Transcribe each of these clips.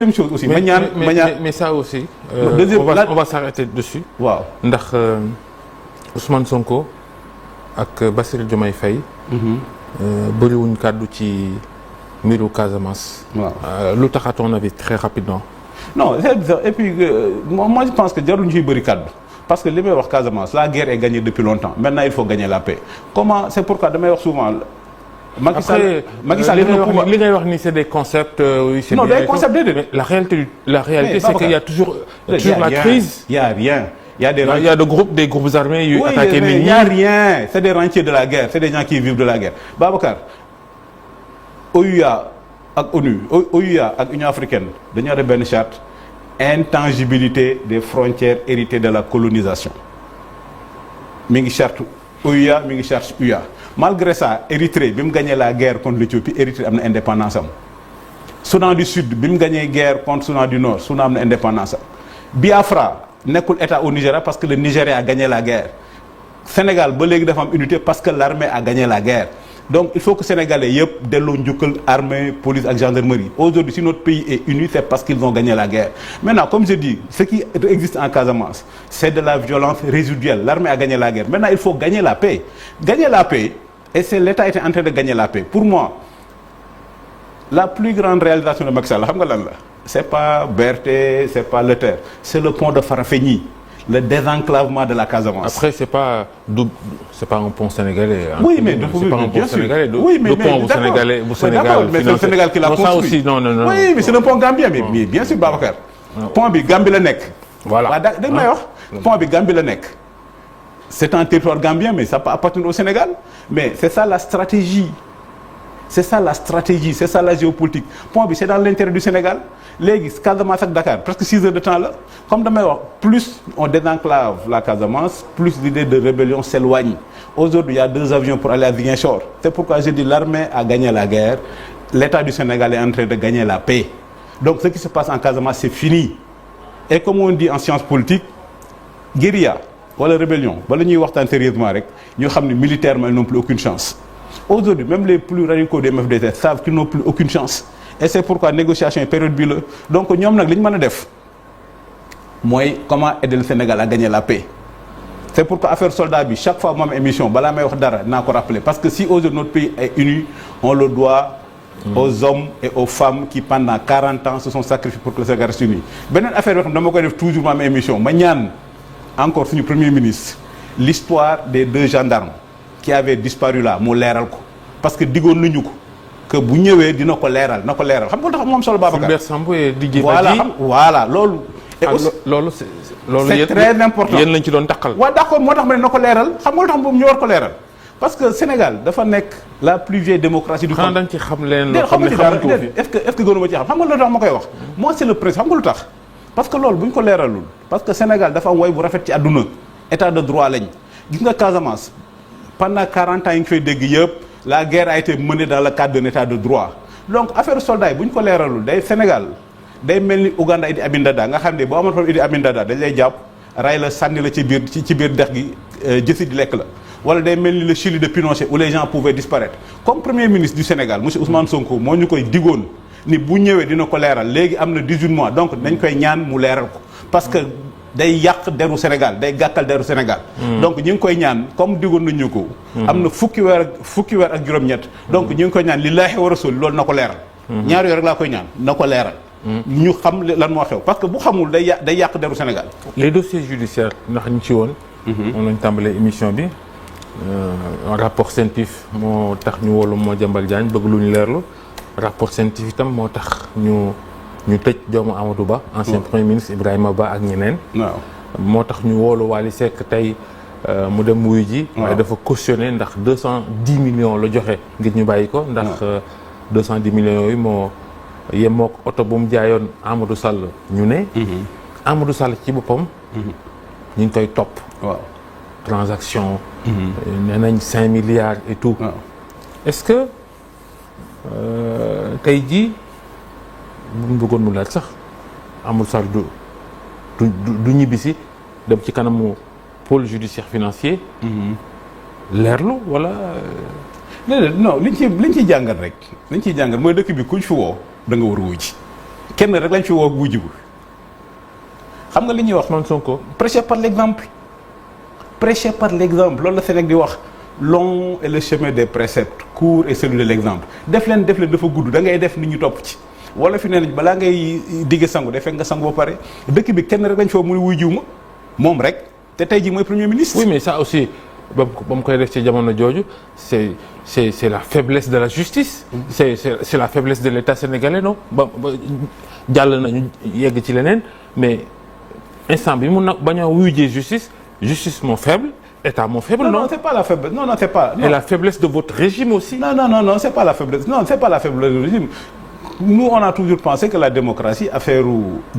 même chose aussi. mais ça aussi. On va s'arrêter dessus. waaw ndax Ousmane Sonko ak Bassirou Diomaye Faye. bëriwuñ kàddu ci mbiru Casamance. waaw lu tax à ton avis très rapidement. non et puis moi je pense que jarul ñu ciy bëri kàddu parce que li may wax Casamance la guerre est gagnée depuis longtemps maintenant il faut gagner la paix comment c'est pourquoi damay wax souvent. Macky Sall li ngay wax ni c'est des concepts. non des concepts déedéet. La réalité c'est qu'il y a toujours la crise. Il y a rien. Il y a des groupes armés yu attaqué nit ñi. Il y a rien. C'est des rentiers de la guerre. C'est des gens qui vivent de la guerre. Babacar OUA ak ONU OUA ak Union africaine dañoo yore benn charte intangibilité des frontières héritées de la colonisation mi ngi charte OUA mi ngi charte UA. Malgré ça Érythrée bi mu gagné la guerre contre l'Éthiopie Érythrée am na indépendance am Soudan du Sud bi mu gagné guerre contre Soudan du Nord Soudan am na indépendance am Biafra nekkul état au Nigeria parce que le Nigeria a gagné la guerre Sénégal ba léegi dafa am unité parce que l'armée a gagné la guerre donc il faut que sénégalais yëpp delloo njukkal armée police ak gendarmerie aujourd'hui si notre pays est uni c'est parce qu'ils ont gagné la guerre maintenant comme je dis ce qui existe en Casamance c'est de la violence résiduelle l'armée a gagné la guerre maintenant il faut gagner la paix et c'est l'État était en train de gagner la paix pour moi la plus grande réalisation de Macky Sall xam nga lan la c'est pas Berthe c'est pas le terre c'est le pont de Farafenni le désenclavement de la Casamance. Après c'est pas un pont sénégalais. Hein. Oui mais c'est pas un pont sénégalais. Oui mais pont sénégalais bu Sénégal. Mais c'est le Sénégal qui l'a construit. Ça aussi non. Oui mais c'est un pont gambien mais bien sûr Babacar. Pont bi Gambie la nekk. Voilà waaw da may wax. Pont bi Gambie la nekk. C'est un territoire gambien mais ça peut appartenir au Sénégal mais c'est ça la stratégie. C'est ça la géopolitique pont bi c'est dans l'intérêt du Sénégal léegi Casamance ak Dakar presque 6 heures de temps la comme damay wax plus on désenclave la Casamance plus l'idée de rébellion s'éloigne aujourd'hui il y a 2 avions pour aller à Ziguinchor c'est pourquoi je dis l'armée a gagné la guerre l'État du Sénégal est en train de gagner la paix donc ce qui se passe en Casamance c'est fini et comme on dit en sciences politiques guérilla wala rébellion wala ñuy waxtaan sérieusement rek ñu xam ne militairement ils n'ont plus aucune chance aujourd'hui même les plus radicaux des MFDC savent qu'ils n'ont plus aucune chance et c'est pourquoi négociation période bi la donc ñoom nag li ñu mën a def mooy comment aider le Sénégal à gagner la paix c'est pourquoi affaire soldat bi chaque fois mu am émission balaa may wax dara naa ko rappeler parce que si aujourd'hui notre pays est uni on le doit aux hommes et aux femmes qui pendant 40 ans se sont sacrifiés pour que le Sénégal reste uni beneen affaire yoo xam dama koy def toujours ma am émission ma ñaan encore suñu premier ministre l'histoire des 2 gendarmes qui avait disparu là mu leeral ko parce que diggoon nañu ko que bu ñëwee dina ko leeral na ko leeral xam nga lu tax moom solo Babacar. Fulbert Sambou et Didier Badji voilà loolu. et aussi loolu c'est très important yéen lañ ci doon takkal. waaw d'accord moo tax ma ne na ko leeral xam nga lu tax moom ñu war ko leeral parce que Sénégal dafa nekk la plus vieille démocratie du monde. xanaa da nga ci xam leen loo xam ne xamuñu ko fi est-ce que gënuma ci xam nga lu tax ma koy wax. moi c'est le président xam nga lu tax parce que loolu bu ñu ko leeralul parce que Sénégal dafa am way bu rafet ci àdduna état de droit lañ gis nga Casamance. pendant 40 ans yi nga fay dégg yëpp la guerre a été menée dans le cadre d'un état de droit donc affaire soldat yi bu ñu ko leeralul day Sénégal day mel ni Ouganda Idi Amin Dada nga xam ne boo amoon problème Idi Amin Dada dañ lay jàpp ray la sànni la ci biir dex gi jësi di lekk la wala day mel ni le Chili de Pinochet où les gens pouvaient disparaître comme premier ministre du Sénégal monsieur Ousmane Sonko moo ñu koy digoon ni bu ñëwee dina ko leeral léegi am na 18 mois donc nañ koy ñaan mu leeral ko parce que day yàq deru Sénégal day gàkkal deru Sénégal donc ñu ngi koy ñaan comme digoon nañu ko am na fukki weer ak juróom-ñett donc ñu ngi koy ñaan lillaahi wa rasul loolu na ko leeral ñaar yooyu rek laa koy ñaan na ko leeral ñu xam lan moo xew parce que bu xamul day yàq deru Sénégal les dossiers judiciaires ndax ñu ci woon moom lañ tàmbalee émission bi rapport CENPIF moo tax ñu wolu moo jambal Diagne bëgg lu ñu leerlu rapport CENPIF itam moo tax ñu tëj doomu Amadou Ba ancien premier ministre Ibrahima Ba ak ñeneen waaw moo tax ñu woolu Wally Seck tey mu dem wuyu ji waaye dafa cautionné ndax 210 millions la joxe ngir ñu bàyyi ko ndax 210 millions yooyu moo yemook oto bu mu jaayoon Amadou Sall ñu ne Amadou Sall ci boppam ñu ngi koy topp waaw transaction nee nañ 5 milliards et tout est-ce que tey jii buñ bëggoon mu leer sax Amadou Sall du ñibbisi dem ci kanamu pôle judiciaire financier leerlu wala non liñ ciy jàngat rek liñ ciy jàngat mooy dëkk bi kuñ fi woo da nga war a wuy ji kenn rek lañ fi woo wuy jiwu xam nga li ñuy wax Ousmane Sonko. prêcher par l'exemple prêcher par l'exemple loolu la Sénégal di wax long est le chemin des préceptes court est celui de l'exemple def leen dafa gudd da ngay def nit ñu topp ci wala fi nee nañ balaa ngay digge sangu day fekk nga sangu ba pare dëkk bi kenn rek lañ fi woo mu wuy jiw ma moom rek te tey jii mooy premier ministre. oui mais ça aussi ba mu koy def ci jamono jooju c'est la faiblesse de la justice. c'est la faiblesse de l'État sénégalais non ba jàll nañu yegg ci leneen mais instant bi mun na bañ a wuyjee justice moo faible État moo faible. non c'est pas la faiblesse non c'est pas. et la faiblesse de votre régime aussi. non c'est pas la faiblesse du régime. Nous on a toujours pensé que la démocratie affaire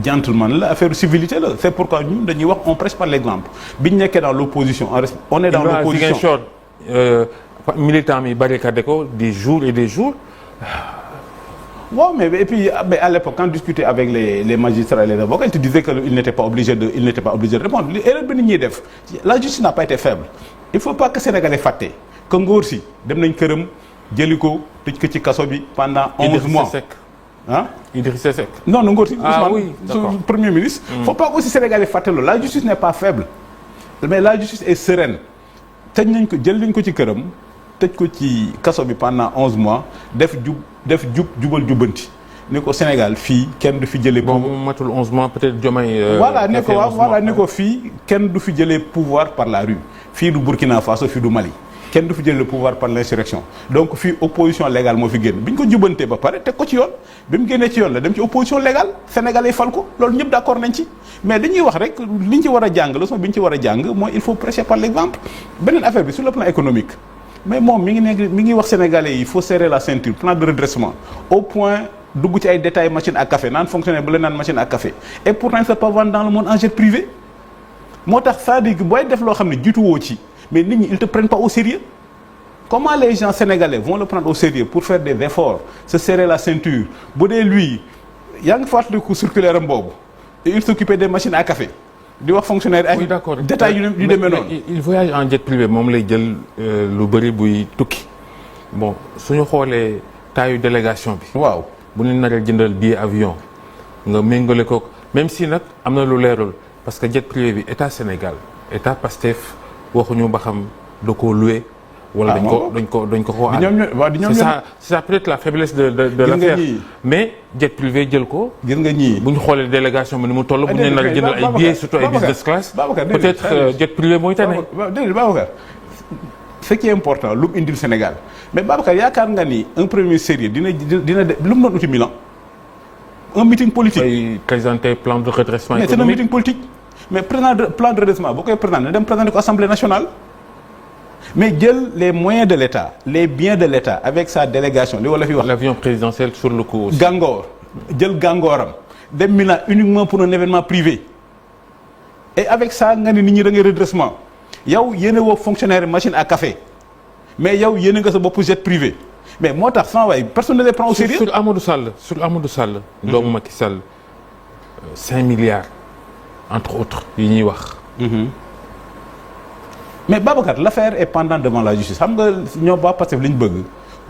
gentleman la affaire civilité la c'est pourquoi ñun dañuy wax on prêche par l'exemple bi ñu nekkee dans l'opposition on est dans l'opposition militant mi barricadé ko des jours et des jours. waaw mais et puis à l'époque quand on discutait avec les magistrats et les avocats ils te disaient que il n'était pas obligé de répondre erreur bi nit ñuy def la justice n'a pas été faible il faut pas que Sénégalais fàtte que ngóor si dem nañ këram jëli ko tëj ko ci kaso bi pendant 11 mois ah Idrissa Seck. non ngóor si oui d'accord premier ministre. Faut pas que aussi Sénégalais fàtte loolu la justice n'est pas faible mais la justice est sereine tëj nañ ko jël nañ ko ci këram tëj ko ci kaso bi pendant 11 mois def jubal jubbanti ni ko Sénégal fii kenn du fi jëlee. bon mu matul 11 mois peut-être Diomaye. voilà ne ko fii kenn du fi jëlee pouvoir par la rue fii du Burkina Faso fii du Mali. kenn du fi jël le pouvoir par l'insurrection donc fii opposition légale moo fi génn bi ñu ko jubantee ba pare teg ko ci yoon bi mu génnee ci yoon la dem ci opposition légale sénégalais fal ko loolu ñëpp d'accord nañ ci mais dañuy wax rek li ñu ci war a jàng leçon bi ñu ci war a jàng mooy il faut prêcher par l'exemple beneen affaire bi sur le plan économique mais moom mi ngi wax sénégalais yi il faut serrer la ceinture plan de redressement au point dugg ci ay détails machine à café naan fonctionnaire ba la naan machine à café et pourtant il se peut vendre dans le monde en jet privé moo tax c'est-à-dire que booy def loo xam ne jiituwoo ci mais nit ñi ils te prennent pas au sérieux comment les gens sénégalais vont le prendre au sérieux pour faire des efforts se serrer la ceinture bu dee lui yaa ngi fàttaliku circulaire am boobu et il s'occupait des machines à café di wax fonctionnaire ay détails yu demee noonu il voyage en jet privé moom lay jël lu bëri buy tukki bon suñu xoolee taayu délégation bi waaw bu ñu naree jëndal billet avion nga méngale ko même si nag am na lu leerul parce que jet privé bi état Sénégal état Pastef waxuñu ba xam da koo loué. wala dañ ko c'est ça peut-être la faiblesse de l'affaire mais jet privé jël ko. gis nga ñii bu ñu xoolee délégation bi ni mu toll. bu ñu leen nar a jëndal ay billets surtout ay business class. peut-être jet privé mooy tane. déedéet Babacar ce qui est important lu mu indil Sénégal mais Babacar yaakaar nga ni un premier sérieux dina lu mu doon uti Milan un meeting politique. ay présenter plan de redressement économique mais c'est un meeting politique. mais plan de redressement boo koy présenter dem présenter ko Assemblée nationale. mais jël les moyens de l'État les biens de l'État avec sa délégation li wala fi wax. l'avion présidentiel sur le coup aussi. Gàngoor jël gàngooram dem Milan uniquement pour un événement privé et avec ça nga ni nit ñi da ngay redressement yow yéen a woo fonctionnaire machine à café mais yow yéen a nga sa bopp jet privé mais moo tax sans waay personne ne les prend au sérieux. sur Amadou Sall. doomu Macky Sall 5 milliards entre autres yi ñuy wax. mais Babacar l'affaire est pendante devant la justice xam nga ñoom waa Pastef li ñu bëgg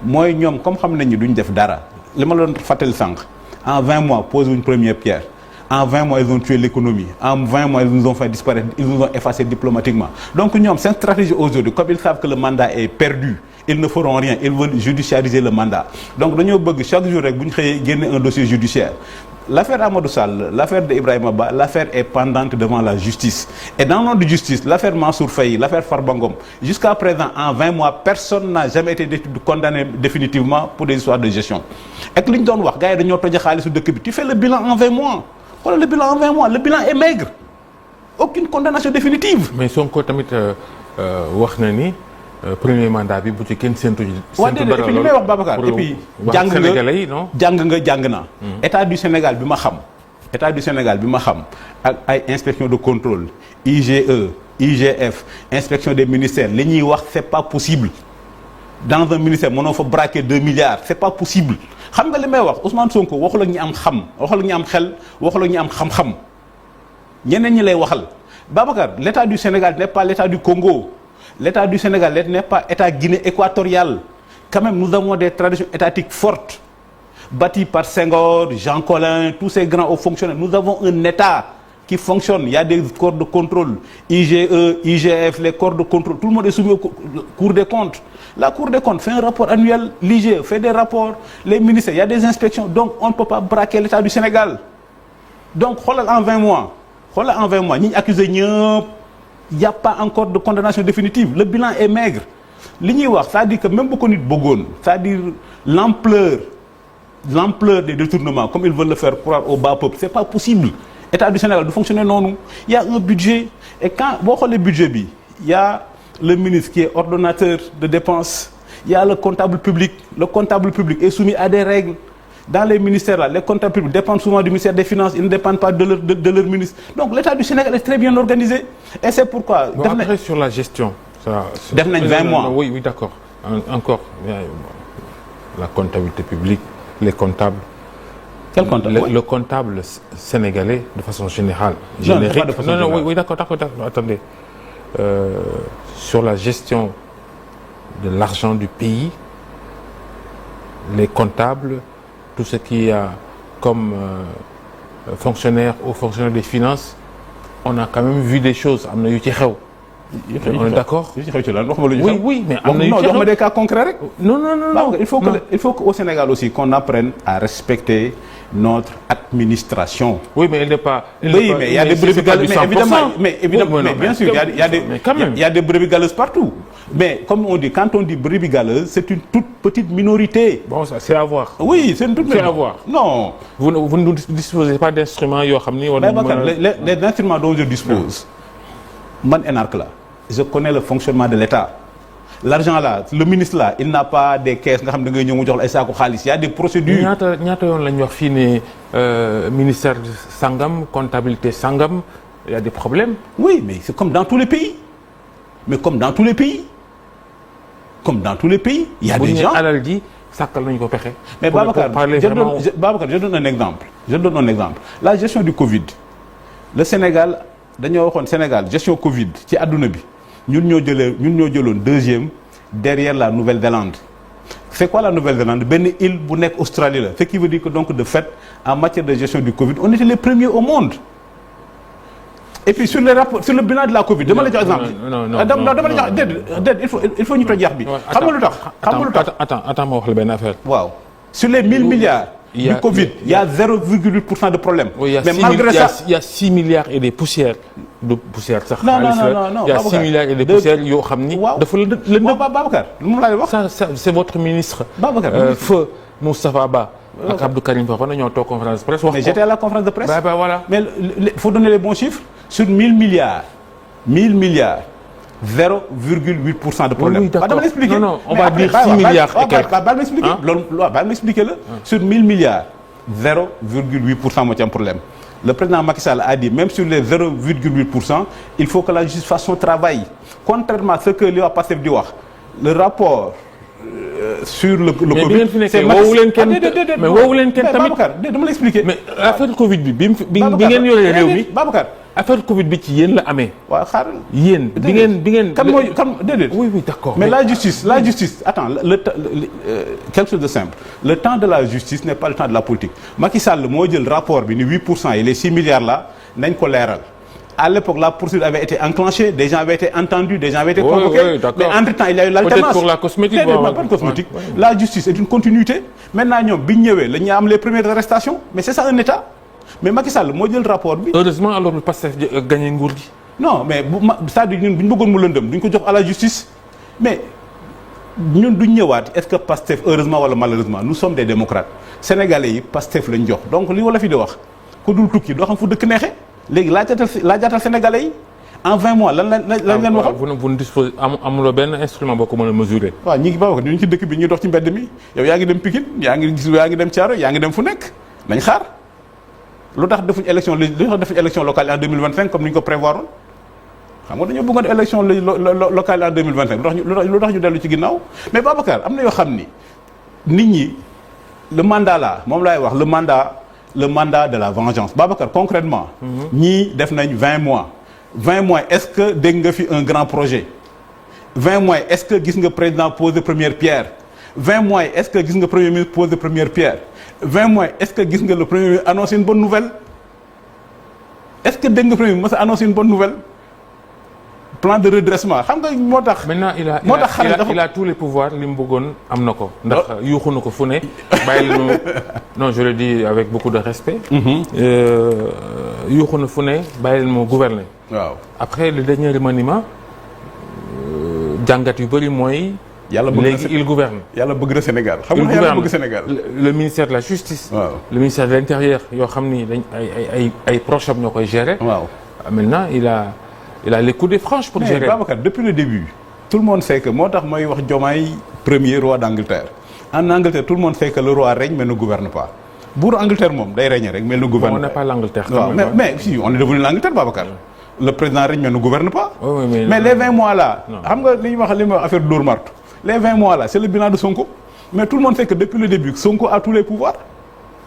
mooy ñoom comme xam nañ ni duñ def dara li ma la doon fàttali sànq en 20 mois posé une première pierre en 20 mois ils ont tué l'économie en 20 mois ils nous ont fait disparaître ils nous ont effacé diplomatiquement donc ñoom seen stratégie aujourd'hui comme ils savent que le mandat est perdu ils ne feront rien ils veulent judiciariser le mandat donc dañoo bëgg chaque jour rek bu ñu xëyee génne un dossier judiciaire l'affaire Amadou Sall l'affaire de Ibrahima Ba l'affaire est pendante devant la justice et dans l'ordre de justice l'affaire Mansour Faye l'affaire Farba Ngom jusqu'à présent en 20 mois personne n'a jamais été condamné définitivement pour des histoires de gestion ak li ñu doon wax gars yi dañoo toje xaalisu dëkk bi tu fais le bilan en 20 mois xoolal le bilan en 20 mois le bilan est maigre aucune condamnation définitive. mais Sonko tamit wax na ni premier mandat bi bu ci kenn séntu dara li may wax Babacar et puis jàng naa état du Sénégal bi ma xam ak ay inspection de contrôle IGE IGF inspection des ministères li ñuy wax c'est pas possible dans un ministère mënoo fa braquer 2 milliards c'est pas possible xam nga li may wax Ousmane Sonko waxul ak ñi am xam waxul ak ñi am xel waxul ak ñi am xam-xam ñeneen ñi lay waxal Babacar l'état du Sénégal n'est pas l'état du Congo. L'État du Sénégal n'est pas État Guinée équatoriale. Quand même, nous avons des traditions étatiques fortes. bâti par Senghor, Jean Collin, tous ces grands hauts fonctionnaires. Nous avons un État qui fonctionne. Il y a des corps de contrôle, IGE, IGF, les corps de contrôle. Tout le monde est soumis au Cour des comptes. La Cour des comptes fait un rapport annuel, l'IGE fait des rapports, les ministères, il y a des inspections. Donc, on ne peut pas braquer l'État du Sénégal. Donc, en 20 mois, nous accusons, il n'y a pas encore de condamnation définitive. Le bilan est maigre. C'est-à-dire que même beaucoup de Bogon, c'est-à-dire l'ampleur des détournements, comme ils veulent le faire croire au bas peuple, ce n'est pas possible. L'État du Sénégal doit fonctionner non. Il y a un budget, et quand vous regardez le budget, il y a le ministre qui est ordonnateur de dépenses, il y a le comptable public. Le comptable public est soumis à des règles. Dans les ministères, là, les comptables publics dépendent souvent du ministère des Finances, ils ne dépendent pas de leur ministre. Donc l'État du Sénégal est très bien organisé. Et c'est pourquoi... Bon, après, sur la gestion... Ça, 20 mois. Oui, d'accord. Encore, la comptabilité publique, les comptables... Quel comptable? Le comptable sénégalais, de façon générale, Non, générique... pas de façon générale. Oui, d'accord, attendez. Sur la gestion de l'argent du pays, les comptables, tout ce qui a comme fonctionnaire ou fonctionnaire des finances, on a quand même vu des choses. On est d'accord? Oui, mais on a des cas concrets. Non. Il faut qu'au Sénégal aussi, qu'on apprenne à respecter notre administration. Oui, mais elle n'est pas... Oui, mais il y a des brebis galeuses. Mais évidemment, bien sûr, il y a des brebis galeuses partout. Mais comme on dit, quand on dit brebis galeuse, c'est une toute petite minorité. Bon, ça, c'est à voir. Oui, c'est une toute minorité. C'est à voir. Non. Vous ne disposez pas d'instruments, les instruments dont je dispose, man énarque là, je connais le fonctionnement de l'État. L'argent là, le ministre là, il n'a pas des caisses, il y a des procédures. Ministère Sangam, comptabilité Sangam, il y a des problèmes. Oui, mais c'est comme dans tous les pays. Mais comme dans tous les pays. Il y a des gens... Mais Babacar, je donne un exemple. La gestion du Covid. Le Sénégal, gestion Covid, qui est nous sommes deuxième derrière la Nouvelle-Zélande. C'est quoi la Nouvelle-Zélande? Ben île Bounek Australie. Ce qui veut dire que donc de fait, en matière de gestion du Covid, on était les premiers au monde. Et puis sur le bilan de la Covid, demandez un exemple. Il faut nous dire. Attends, wow. Sur les 1000 milliards du Covid, il y a 0,8% de problème. Oui, mais malgré ça, il y a 6 milliards et des poussières. Non. Il y a 6 milliards et des poussières. Ça, c'est votre ministre. Feu Moustapha Ba. Avec Abdou Karim Fofana, nous avons conférence de presse. Mais j'étais à la conférence de presse. Voilà. Mais il faut donner les bons chiffres. Sur 1000 milliards, 0,8% de problème. Oui, d'accord. Non, on va dire 6 milliards et quelques. M'expliquer. Sur 1000 milliards, 0,8% de problème. Le président Macky Sall a dit, même sur les 0,8%, il faut que la justice fasse son travail. Contrairement à ce que Léo Passef dit, le rapport sur le Covid, c'est mais l'affaire Covid, affaire Covid bi ci yéen la amee. waaw xaaral yéen bi ngeen. kan déedéet. oui d'accord. mais la justice attends quelque chose de simple. Le temps de la justice n'est pas le temps de la politique. Macky Sall moo jël rapport bi ni 8% et les 6 milliards là nañ ko leeral. À l'époque, la poursuite avait été enclenchée, des gens avaient été entendus, des gens avaient été convoqués. Mais entre-temps, il y a eu l'alternance. Peut-être pour la cosmétique. Pas de cosmétique. La justice est une continuité. Maintenant, nous avons les premières arrestations. Mais c'est ça un État. Mais Macky Sall, moi, j'ai le rapport. Heureusement, alors le Pastef a gagné Ngourdi. Non, mais ça, nous avons à la justice. Mais nous est-ce que Pastef, heureusement ou malheureusement, nous sommes des démocrates. Sénégalais, Pastef le Ndiok. Donc, ce qu'on a fait de voir, qu'on doit tout qui doit faire de Knéché. Les Sénégalais, en 20 mois, vous ne disposez pas instrument pour mesurer. Oui, nous avons dit que nous avons dit que nous avons dit que nous avons dit que nous avons dit que nous avons dit élection locale en 2025 comme nous prévoir. Nous avons dit élection locale en 2025. Nous avons dit mais Babacar, le mandat là, le mandat de la vengeance. Babacar, concrètement, nous avons 20 mois. 20 mois, est-ce que vous avez un grand projet? 20 mois, est-ce que le président pose de première pierre? 20 mois, est-ce que le premier ministre pose de première pierre? 20 mois est-ce que gis nga le premier ministre annoncer une bonne nouvelle est-ce que dégg nga premier ministre annoncer une bonne nouvelle plan de redressement xam nga moo tax. maintenant il a tous les pouvoirs li mu bëggoon am na ko. ndax yuuxu na ko fu ne bàyyi la ñu non je le dis avec beaucoup de respect. yuuxu na fu ne bàyyi leen moo gouverner. waaw après le dernier remaniement jàngat yu bëri mooy. yàlla bëgg léegi il gouverne. yàlla bëgg na Sénégal xam nga yàlla bëgg Sénégal. le ministère de la justice. waaw le ministère de l'intérieur yoo xam ni dañ ay proches am ñoo koy gérer. waaw maintenant il a les coups de franche pour gérer. mais Babacar depuis le début tout le monde sait que moo tax mooy wax Diomaye premier roi d'Angleterre en Angleterre tout le monde sait que le roi règne mais ne gouverne pas buuru Angleterre moom day régner rek mais ne gouverne pas. on n'est pas l'Angleterre. waaw mais si on est devenu l'Angleterre Babacar. le président règne mais ne gouverne pas. Oui, mais les 20 mois là. xam nga li ñuy wax affaire Dóor martu les 20 mois là c'est le bilan de Sonko mais tout le monde sait que depuis le début Sonko a tous les pouvoirs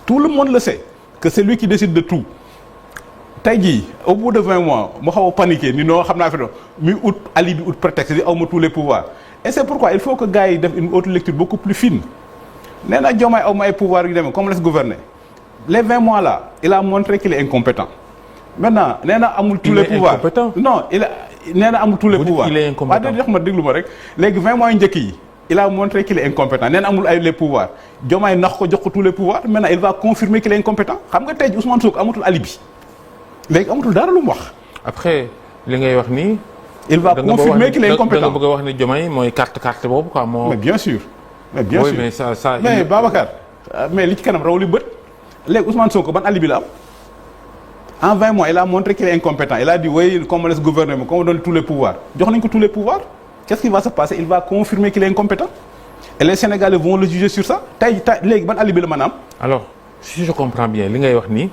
tout le monde le sait que c'est lui qui décide de tout. tey jii au bout de 20 mois mu xaw a paniqué ni noo xam naa fi doon muy ut alibi ut prétexte di aw ma tous les pouvoirs et c'est pourquoi il faut que gars yi def une autre lecture beaucoup plus fine nee na Diomaye aw ma ay pouvoirs yu demee comme laisse gouverner les 20 mois là il a montré qu'il est incompétent maintenant nee na amul tous les pouvoirs non nee na amul tous les pouvoirs il est incompétent waaw ma déglu ma rek léegi 20 mois yu njëkk yi il a montré qu'il est incompétent nee na amul ay les pouvoirs Diomaye nax ko jox ko tous les pouvoirs maintenant il va confirmer qu'il est incompétent xam nga tey Ousmane Sonko amatul alibi léegi amatul dara lu mu wax. après li ngay wax nii. il va confirmer qu'il est incompétent da nga bëgg a wax ni Diomaye mooy carte boobu quoi moo. mais bien sûr. mais bien oui, sûr mais ça mais Babacar mais li ci kanam raw li bët léegi Ousmane Sonko ban alibi la am en 20 mois il a montré qu'il est incompétent il a dit oui qu'on me laisse gouverner qu'on me donne tous les pouvoirs jox nañ ko tous les pouvoirs qu'est-ce qui va se passer il va confirmer qu'il est incompétent et les Sénégalais vont le juger sur ça tey léegi ban alibi la mën a am. alors si je comprends bien li ngay wax nii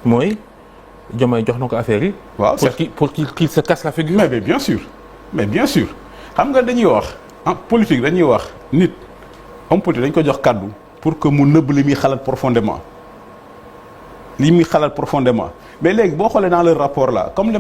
mooy. Diomaye jox na ko affaire yi. waaw pour qu'il se casse la figure. mais bien sûr xam nga dañuy wax en politique dañuy wax nit homme politique dañ ko jox kàddu pour que mu nëbb li muy xalaat profondément mais léegi boo xoolee dans le rapport là comme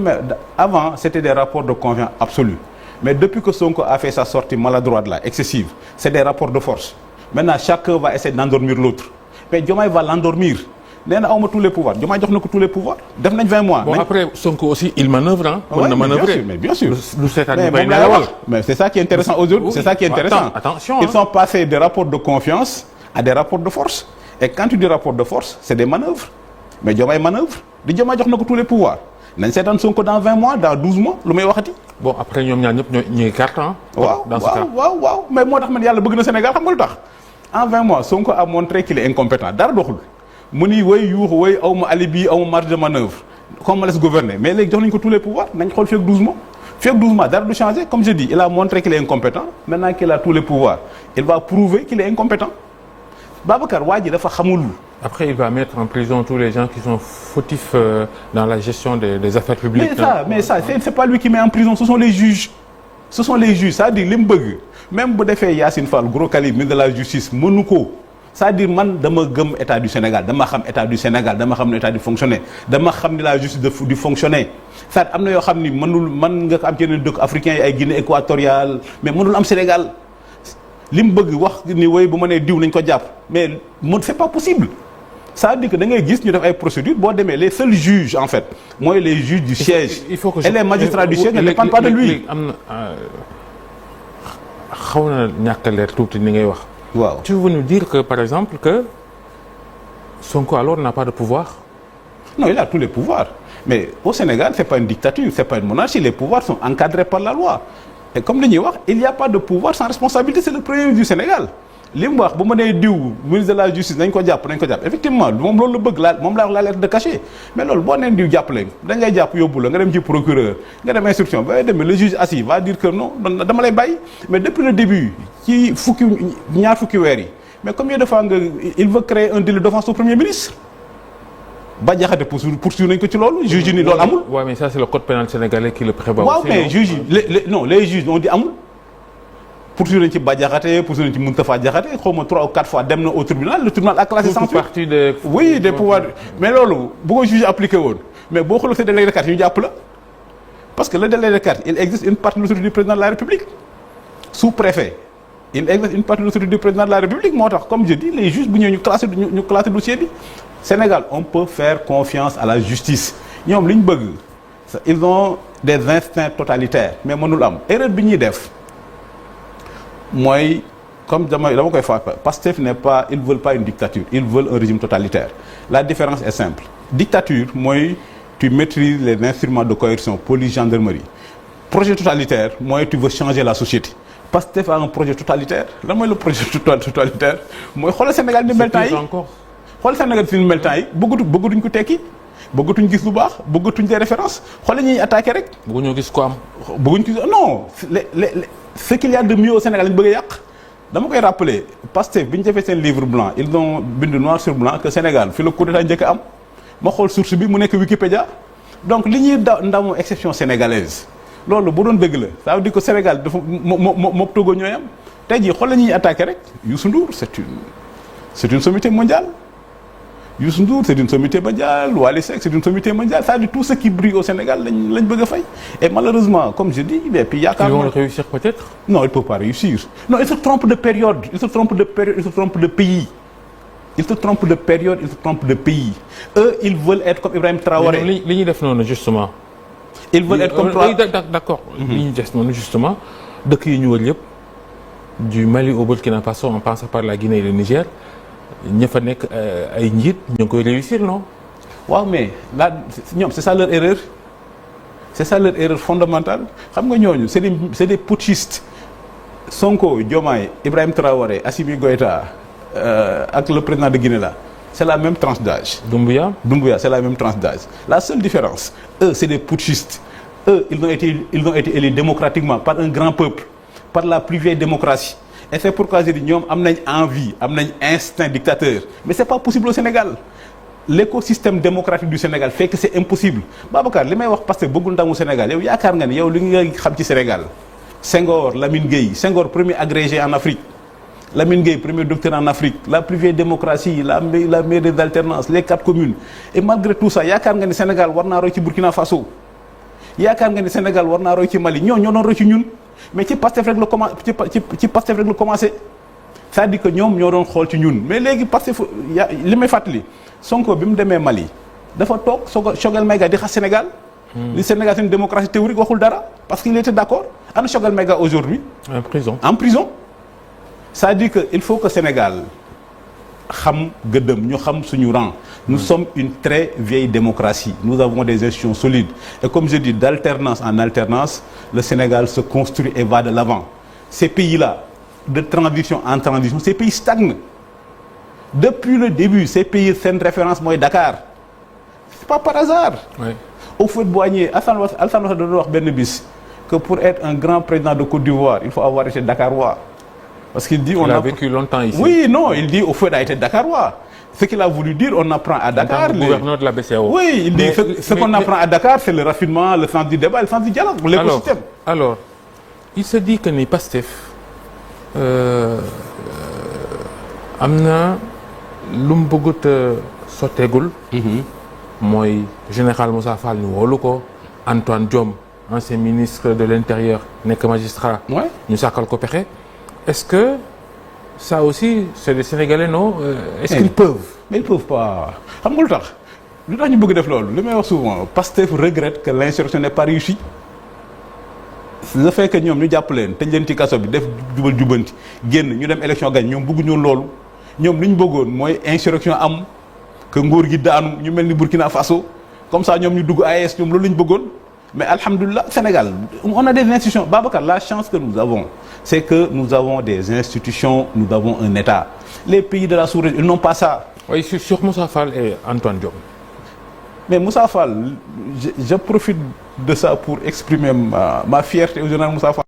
avant c'était des rapports de confiance absolue mais depuis que Sonko a fait sa sortie maladroite là excessive c'est des rapports de force maintenant chacun va essayer d'endormir l'autre mais Diomaye va l'endormir. nee na awma tous les pouvoirs Diomaye jox na ko tous les pouvoirs def nañ 20 mois. bon après Sonko aussi il manœuvre ah. mën na manœuvrer mais bien sûr lu seetaan ñu bay nelawal. mais c'est ça qui est intéressant aujourd'hui c'est ça qui est intéressant. attention ils sont passés des rapports de confiance à des rapports de force et quand tu dis rapport de force c'est des manœuvres mais Diomaye manœuvre di Diomaye jox na ko tous les pouvoirs nañ seetaan Sonko dans 20 mois dans 12 mois lu may waxati. bon après ñoom ñaar ñëpp ñu ngi carte ah. waaw mais moo tax man yàlla bëgg na Sénégal xam nga lu tax en 20 mois Sonko a montré qu'il est incompétent dara doxul. mu ni way yuuxu way aw ma alibi aw ma marge de manœuvre comme ma laisse gouverner mais léegi jox nañu ko tous les pouvoirs nañ xool fii ak 12 mois fii ak 12 mois dara du changer comme je dis il a montré qu'il est incompétent maintenant qu'il a tous les pouvoirs il va prouver qu'il est incompétent Babacar waa ji dafa xamul. après il va mettre en prison tous les gens qui sont fautifs dans la gestion des affaires publiques. mais ça c'est pas lui qui met en prison ce sont les juges c'est-à-dire li mu bëgg même bu defee Yacine Fall gros calibre ministre de la justice mënu ko. c'est-à-dire man dama gëm état du Sénégal dama xam état du Sénégal dama xam ne état di fonctionner dama xam ni la justice di fonctionner c'est-à-dire am na yoo xam ni mën nga ko am ci yeneen dëkk africains yi ay Guinée équatoriale mais mënul am Sénégal li mu bëgg wax ni woy bu ma nee diw nañ ko jàpp mais c'est pas possible c'est-à-dire que da ngay gis ñu def ay procédures boo demee les seuls juges en fait mooy les juges du siège et les magistrats du siège ne dépendent pas de lui. am na xaw na ñàkk a leer tuuti ni ngay wax. waaw tu veux nous dire que par exemple que Sonko alors n'a pas de pouvoir? Non, il a tous les pouvoirs. Mais au Sénégal, c'est pas une dictature, c'est pas une monarchie. Les pouvoirs sont encadrés par la loi. Et comme dañuy wax, il n'y a pas de pouvoir sans responsabilité. C'est le premier ministre du Sénégal. li mu wax bu ma nee diw ministre de la justice nañ ko jàpp effectivement moom loolu la bëgg moom la lettre de cachet mais loolu boo neen diw jàppale dañ lay jàpp yóbbu la nga dem ci procureur nga dem instruction ba demee le juge assis va dire que non dama lay bàyyi mais depuis le début ci ñaar fukki weer yi mais combien de fois il veut créer un délit d'offense au premier ministre Bah Diakhaté poursuivre nañ ko ci loolu juge yi ni loolu amul. waaw mais ça c'est le code pénal sénégalais qui le prévoit. waaw mais juge yi les juges ont dit amul. poursuivre nañ ci Bah Diakhaté poursuivre nañ ci Moustapha Diakhaté xaw ma 3 ou 4 fois dem na au tribunal le tribunal a classé sans suite. Oui des pouvoirs mais loolu bu ko juge appliqué woon mais boo xoolee sa délégué de quartier ñu jàpp la parce que le délégué de quartier il existe une partie de l'autorité du président de la République sous-préfet il exerce une partie de l'autorité du président de la République moo tax comme je dis les juges bu ñëw ñu classé dossier bi Sénégal on peut faire confiance à la justice ñoom li ñu bëgg ils ont des instincts totalitaires mais mënul am erreur bi ñuy def mooy comme dama koy fàtte Pastef n'est pas ils veulent pas une dictature ils veulent un régime totalitaire la différence est simple dictature mooy tu maîtrises les instruments de coercition police gendarmerie projet totalitaire mooy tu veux changer la société Pastef a un projet totalitaire lan mooy le projet totalitaire mooy xoolal Sénégal ni mel temps yi xoolal Sénégal si ni mel temps yi bëggatuñ ko tekki bëggatuñ gis lu baax bëggatuñ des références xoolal ñuy attaqué rek. bëgguñoo gis ko am. bëgguñ gis non ce qu'il y a de mieux au Sénégal lañ bëgg a yàq dama koy rappeler Pastef bi ñu defee seen livre blanc ils ont bind noir sur blanc que Sénégal fi la coup d'état njëkk a am ma xool source bi mu nekk Wikipédia donc li ñuy ndamoo exception sénégalaise. loolu bu doon dëgg la ça veut dire que Sénégal dafa moo Togo ñooy am tey jii xool la ñuy attaqué rek Youssou Ndour c'est une sommité mondiale Youssou Ndour c'est une sommité mondiale Wally Seck c'est une sommité mondiale ça veut dire tout ce qui brille au Sénégal lañ bëgg a fay et malheureusement comme je dis et puis yaakaar ils vont réussir peut-être. non il peut pas réussir non il se trompe de période il se trompe de pays il se trompe de période il se trompe de pays eux ils veulent être comme Ibrahim Traoré. li ñuy def noonu justement. ils veulent être comme d'accord li ñu des noonu justement dëkk yi ñu wër yëpp du Mali au Burkina Faso en passant par la Guinée et le Niger ña fa nekk ay njiit ñu ngi koy réussir non. waaw mais là ñoom c'est ça leur erreur fondamentale xam nga ñooñu c'est des putschistes Sonko Diomaye Ibrahim Traoré Assimi Goïta ak le président de Guinée là c'est la même tranche d'âge. Doumbouya c'est la même tranche d'âge la seule différence eux c'est des putschistes eux ils ont été élus démocratiquement par un grand peuple par la plus vieille démocratie et c'est pourquoi je dis ñoom am nañ envie am nañ instinct dictateur mais c'est pas possible au Sénégal l'écosystème démocratique du Sénégal fait que c'est impossible Babacar li may wax parce que bëggul ndamu Sénégal yow yaakaar nga ni yow li nga xam ci Sénégal Senghor Lamine Gueye Senghor premier agrégé en Afrique Lamine Gueye premier docteur en Afrique la plus vieille démocratie la meilleure des alternances les 4 communes et malgré tout ça yaakaar nga ni Sénégal war naa roy ci Burkina Faso yaakaar nga ni Sénégal war naa roy ci Mali ñoo doon roy ci ñun mais ci Pastef rek la commencé c'est-à-dire que ñoom ñoo doon xool ci ñun mais léegi Pastef li may fàttali Sonko bi mu demee Mali dafa toog Choguel Maïga di xas Sénégal. li Sénégal c'est une démocratie théorique waxul dara parce qu'il était d'accord ana Choguel Maïga aujourd'hui en prison c'est-à-dire que il faut que Sénégal xam gëddëm ñu xam suñu rang. Nous sommes une très vieille démocratie nous avons des institutions solides et comme je dis d'alternance en alternance le Sénégal se construit et va de l'avant ces pays-là de transition en transition ces pays stagnent depuis le début ces pays seen référence mooy Dakar c'est pas par hasard. Oui. Houphouët-Boigny Alassane Ouattara doon wax benn bis que pour être un grand président de Côte d'Ivoire il faut avoir été Dakarois parce qu'il dit on a vécu longtemps ici. Oui non il dit Houphouët a été Dakarois ce qu'il a voulu dire on apprend à Dakar. Le gouverneur de la BCEAO. Oui il dit ce qu'on apprend à Dakar c'est le raffinement le sens du débat le sens du dialogue. L'écosystème. Alors il se dit que ni Pastef am na lu mu bëggut sotteegul. mooy général Moussa Fall ñu woolu ko Antoine Diome ancien ministre de l'intérieur nekk magistrat. ñu sàkkal ko pexe. Est-ce que ça aussi c'est des Sénégalais non est-ce qu'ils peuvent. mais ils peuvent pas xam nga lu tax ñu bëgg def loolu li may wax souvent Pastef regrette que l'insurrection n'est pas réussie. le fait que ñoom ñu jàpp leen tëj leen ci kaso bi def jubal jubanti génn ñu dem élection gañ ñoom bëgguñu loolu ñoom li ñu bëggoon mooy insurrection am que nguur gi daanu ñu mel ni Burkina Faso comme ça ñoom ñu dugg AES ñoom loolu la ñu bëggoon mais alhamdulilah Sénégal on a des institutions Babacar la chance que nous avons c'est que nous avons des institutions nous avons un État les pays de la sous-région ils n'ont pas ça. Oui sur Moussa Fall et Antoine Diome. Mais Moussa Fall je profite de ça pour exprimer ma fierté au général Moussa Fall.